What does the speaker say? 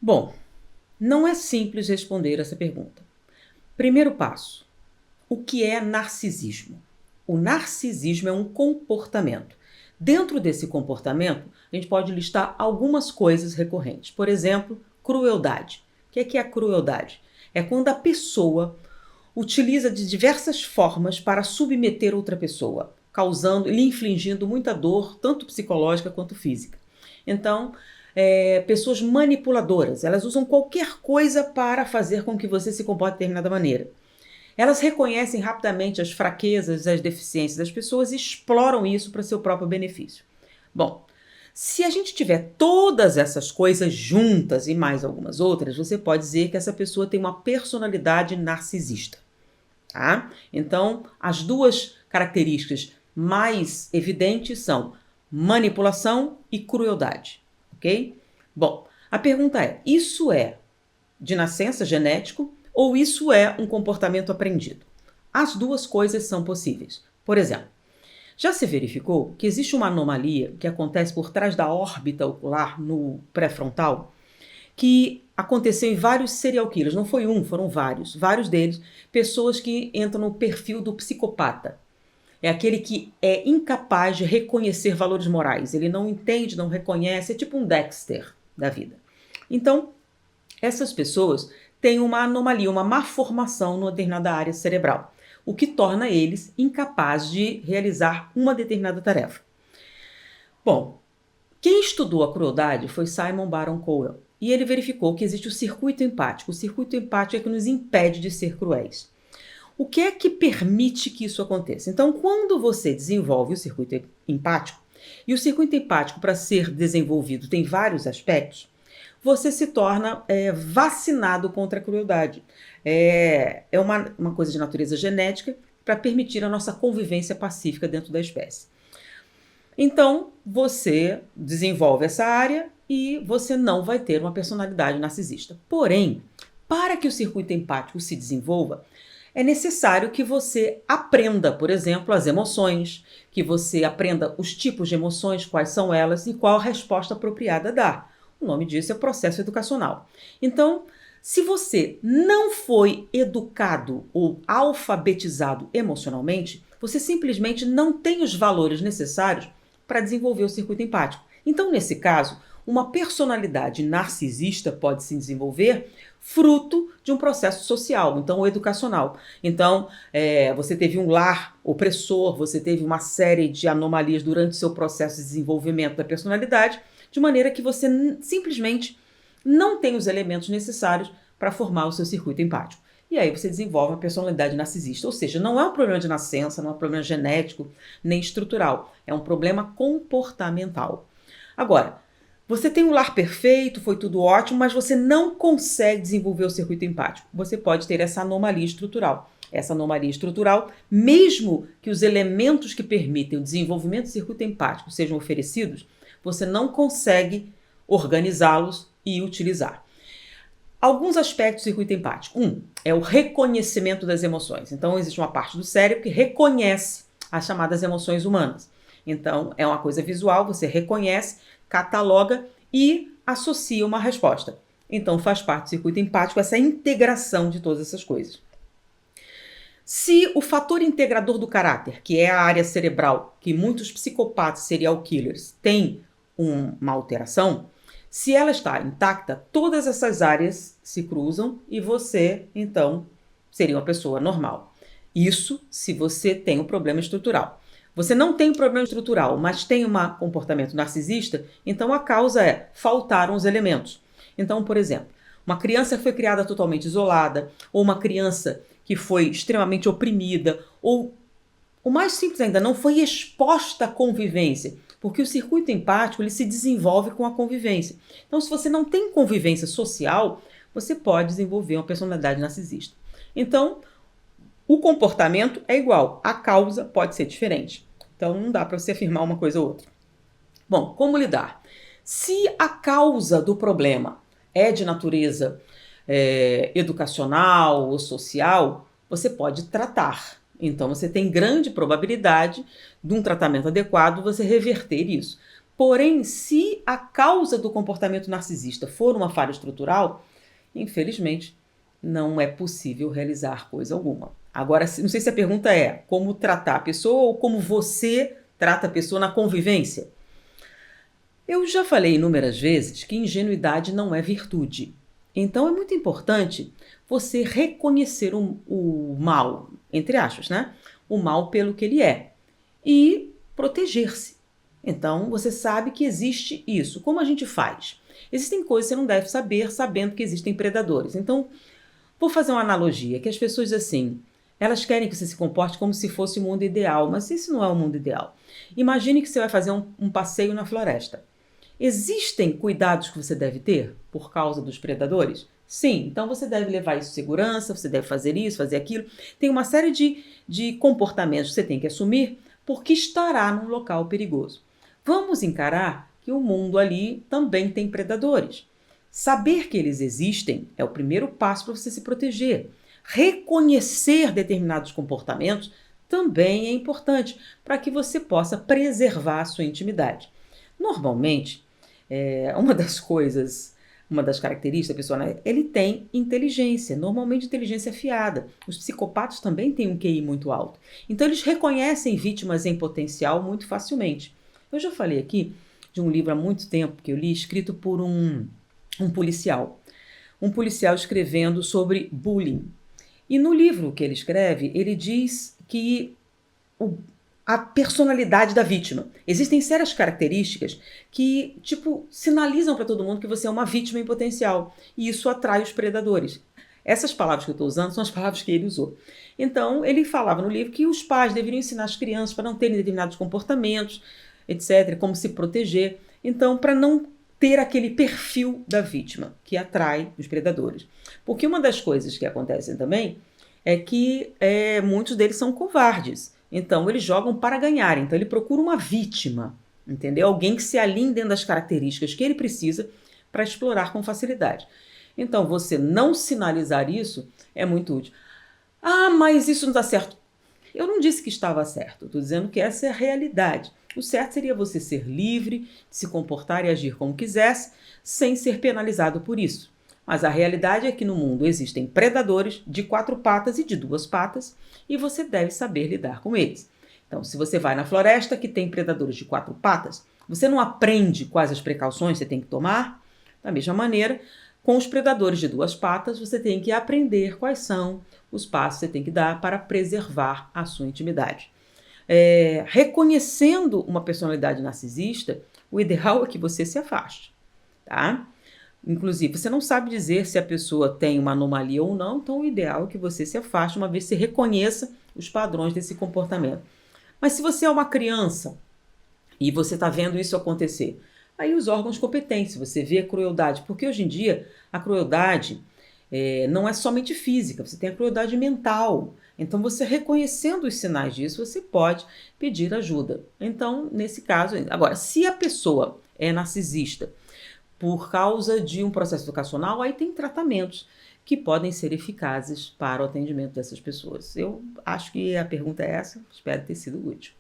Bom, não é simples responder essa pergunta. Primeiro passo: o que é narcisismo? O narcisismo é um comportamento. Dentro desse comportamento, a gente pode listar algumas coisas recorrentes. Por exemplo, crueldade. O que é a crueldade? É quando a pessoa utiliza de diversas formas para submeter outra pessoa, causando, lhe infligindo muita dor, tanto psicológica quanto física. Então, pessoas manipuladoras, elas usam qualquer coisa para fazer com que você se comporte de determinada maneira. Elas reconhecem rapidamente as fraquezas, as deficiências das pessoas e exploram isso para seu próprio benefício. Bom, se a gente tiver todas essas coisas juntas e mais algumas outras, você pode dizer que essa pessoa tem uma personalidade narcisista. Tá? Então, as duas características mais evidentes são manipulação e crueldade, ok? Bom, a pergunta é: isso é de nascença, genético, ou isso é um comportamento aprendido? As duas coisas são possíveis. Por exemplo, já se verificou que existe uma anomalia que acontece por trás da órbita ocular no pré-frontal, que aconteceu em vários serial killers, não foi um, foram vários deles, pessoas que entram no perfil do psicopata. É aquele que é incapaz de reconhecer valores morais, ele não entende, não reconhece, é tipo um Dexter da vida. Então, essas pessoas têm uma anomalia, uma má formação numa determinada área cerebral, o que torna eles incapazes de realizar uma determinada tarefa. Bom, quem estudou a crueldade foi Simon Baron-Cohen, e ele verificou que existe o circuito empático. O circuito empático é que nos impede de ser cruéis. O que é que permite que isso aconteça? Então, quando você desenvolve o circuito empático, e o circuito empático, para ser desenvolvido, tem vários aspectos, você se torna vacinado contra a crueldade. É uma coisa de natureza genética para permitir a nossa convivência pacífica dentro da espécie. Então, você desenvolve essa área e você não vai ter uma personalidade narcisista. Porém, para que o circuito empático se desenvolva, é necessário que você aprenda, por exemplo, as emoções, que você aprenda os tipos de emoções, quais são elas e qual a resposta apropriada a dar. O nome disso é processo educacional. Então, se você não foi educado ou alfabetizado emocionalmente, você simplesmente não tem os valores necessários para desenvolver o circuito empático. Então, nesse caso, uma personalidade narcisista pode se desenvolver fruto de um processo social, então educacional. Então, você teve um lar opressor, você teve uma série de anomalias durante o seu processo de desenvolvimento da personalidade, de maneira que você simplesmente não tem os elementos necessários para formar o seu circuito empático. E aí você desenvolve uma personalidade narcisista. Ou seja, não é um problema de nascença, não é um problema genético, nem estrutural. É um problema comportamental. Agora, você tem um lar perfeito, foi tudo ótimo, mas você não consegue desenvolver o circuito empático. Você pode ter essa anomalia estrutural. Essa anomalia estrutural, mesmo que os elementos que permitem o desenvolvimento do circuito empático sejam oferecidos, você não consegue organizá-los e utilizar. Alguns aspectos do circuito empático. É o reconhecimento das emoções. Então, existe uma parte do cérebro que reconhece as chamadas emoções humanas. Então, é uma coisa visual, você reconhece, cataloga e associa uma resposta. Então, faz parte do circuito empático essa integração de todas essas coisas. Se o fator integrador do caráter, que é a área cerebral que muitos psicopatas serial killers têm uma alteração, se ela está intacta, todas essas áreas se cruzam e você, então, seria uma pessoa normal. Isso se você tem um problema estrutural. Você não tem um problema estrutural, mas tem um comportamento narcisista, então a causa é faltaram os elementos. Então, por exemplo, uma criança que foi criada totalmente isolada, ou uma criança que foi extremamente oprimida, ou o mais simples ainda, não foi exposta à convivência, porque o circuito empático ele se desenvolve com a convivência. Então, se você não tem convivência social, você pode desenvolver uma personalidade narcisista. Então, o comportamento é igual, a causa pode ser diferente. Então, não dá para você afirmar uma coisa ou outra. Bom, como lidar? Se a causa do problema é de natureza educacional ou social, você pode tratar. Então, você tem grande probabilidade de um tratamento adequado você reverter isso. Porém, se a causa do comportamento narcisista for uma falha estrutural, infelizmente, não é possível realizar coisa alguma. Agora, não sei se a pergunta é como tratar a pessoa ou como você trata a pessoa na convivência. Eu já falei inúmeras vezes que ingenuidade não é virtude. Então é muito importante você reconhecer o mal, entre aspas, né? O mal pelo que ele é e proteger-se. Então você sabe que existe isso. Como a gente faz? Existem coisas que você não deve saber sabendo que existem predadores. Então, vou fazer uma analogia, que as pessoas assim, elas querem que você se comporte como se fosse o mundo ideal, mas isso não é o mundo ideal. Imagine que você vai fazer um passeio na floresta. Existem cuidados que você deve ter por causa dos predadores? Sim, então você deve levar isso em segurança, você deve fazer isso, fazer aquilo. Tem uma série de comportamentos que você tem que assumir porque estará num local perigoso. Vamos encarar que o mundo ali também tem predadores. Saber que eles existem é o primeiro passo para você se proteger. Reconhecer determinados comportamentos também é importante para que você possa preservar a sua intimidade. Normalmente, uma das características da pessoa, né, ele tem inteligência, normalmente inteligência afiada. Os psicopatas também têm um QI muito alto. Então, eles reconhecem vítimas em potencial muito facilmente. Eu já falei aqui de um livro há muito tempo que eu li, escrito por um policial. Um policial escrevendo sobre bullying. E no livro que ele escreve, ele diz que a personalidade da vítima. Existem sérias características que, sinalizam para todo mundo que você é uma vítima em potencial. E isso atrai os predadores. Essas palavras que eu estou usando são as palavras que ele usou. Então, ele falava no livro que os pais deveriam ensinar as crianças para não terem determinados comportamentos, etc., como se proteger. Então, para não ter aquele perfil da vítima que atrai os predadores. Porque uma das coisas que acontecem também é que muitos deles são covardes. Então, eles jogam para ganhar. Então, ele procura uma vítima, entendeu? Alguém que se alinhe dentro das características que ele precisa para explorar com facilidade. Então, você não sinalizar isso é muito útil. Ah, mas isso não está certo. Eu não disse que estava certo. Estou dizendo que essa é a realidade. O certo seria você ser livre, de se comportar e agir como quisesse, sem ser penalizado por isso. Mas a realidade é que no mundo existem predadores de 4 patas e de 2 patas, e você deve saber lidar com eles. Então, se você vai na floresta que tem predadores de 4 patas, você não aprende quais as precauções você tem que tomar? Da mesma maneira, com os predadores de 2 patas, você tem que aprender quais são os passos que você tem que dar para preservar a sua intimidade. Reconhecendo uma personalidade narcisista, o ideal é que você se afaste, tá? Inclusive, você não sabe dizer se a pessoa tem uma anomalia ou não, então o ideal é que você se afaste, uma vez que você reconheça os padrões desse comportamento. Mas se você é uma criança e você está vendo isso acontecer, aí os órgãos competentes, você vê a crueldade, porque hoje em dia a crueldade não é somente física, você tem a crueldade mental. Então, você reconhecendo os sinais disso, você pode pedir ajuda. Então, nesse caso, agora, se a pessoa é narcisista por causa de um processo educacional, aí tem tratamentos que podem ser eficazes para o atendimento dessas pessoas. Eu acho que a pergunta é essa, espero ter sido útil.